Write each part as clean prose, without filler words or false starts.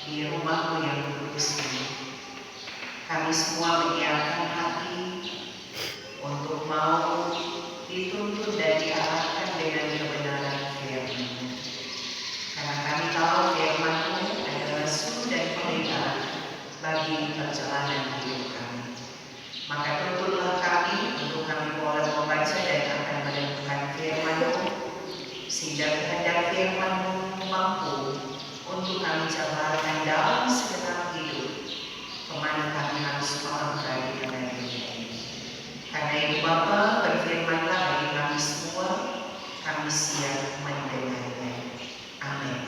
di rumahmu yang kudus ini. Kami semua menyiapkan hati untuk mau dituntun dan diarahkan dengan kebenaran firman-Mu. Karena kami tahu firman-Mu adalah sumber dan pelita bagi perjalanan hidup kami. Maka tuntunlah kami untuk kami boleh membaca dan akan menemukan firman-Mu, sehingga kehendak firman-Mu mampu untuk kami jabarkan dalam segenap hidup kemana kami harus melangkah di dunia ini. Karena itu Bapa, berfirmanlah bagi kami semua, kami siap mendengarnya. Amin.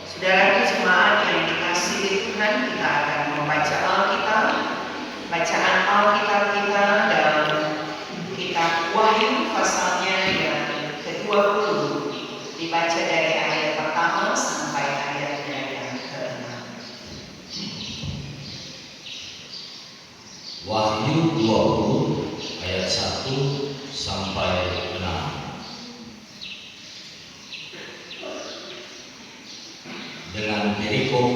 Saudara jemaat yang dikasihi Tuhan, kita akan membaca Alkitab. Bacaan Alkitab kita dalam kitab Wahyu pasalnya yang ke-20, dibaca dari ayat pertama sampai ayatnya yang ke-6. Wahyu 20 ayat 1 sampai 6. Dengan perikop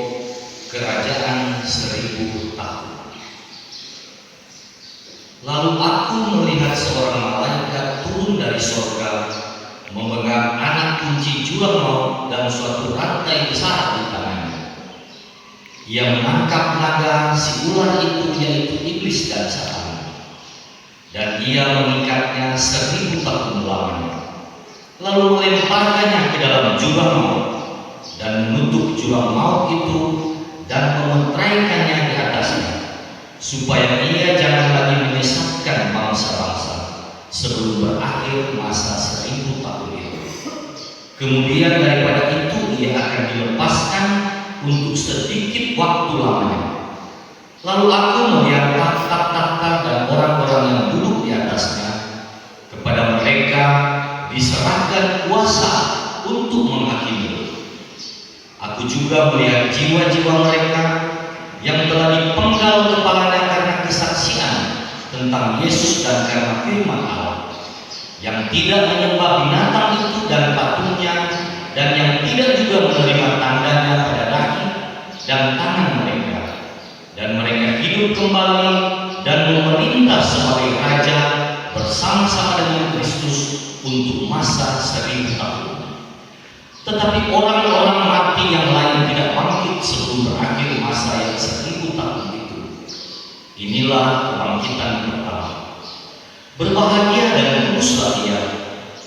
kerajaan 1000 tahun. Lalu aku melihat seorang malaikat turun dari surga, memegang anak kunci jurang maut dan suatu rantai besar di tangannya. Ia menangkap naga si ular itu, yaitu iblis dan Satan, dan ia mengikatnya 1000 tahun lamanya, lalu melemparkannya ke dalam jurang maut dan menutup jurang maut itu dan mementeraikannya di atasnya, supaya ia jangan lagi menyesatkan bangsa-bangsa sebelum berakhir masa 1000 tahun itu. Kemudian daripada itu ia akan dilepaskan untuk sedikit waktu lamanya. Lalu aku melihat tahta-tahta dan orang-orang yang duduk di atasnya. Kepada mereka diserahkan kuasa untuk menghakimi. Aku juga melihat jiwa-jiwa mereka yang telah dipenggal kepalanya karena kesaksian tentang Yesus dan karena firman Allah, yang tidak menyembah binatang itu dan patungnya, dan yang tidak juga menerima tandanya pada kaki dan tangan mereka, dan mereka hidup kembali dan memerintah sebagai raja bersama-sama dengan Kristus untuk masa 1000 tahun. Tetapi orang-orang mati yang lain tidak bangkit sebelum berakhir masa yang 1000 tahun itu. Inilah kebangkitan pertama. Berbahagia dan kuduslah ia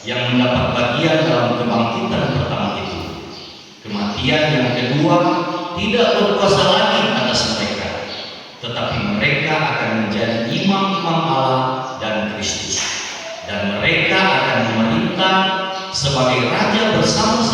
yang mendapat bagian dalam kebangkitan pertama itu. Kematian yang kedua tidak berkuasa lagi atas mereka, tetapi mereka akan menjadi imam-imam Allah dan Kristus, dan mereka akan memerintah sebagai raja bersama-sama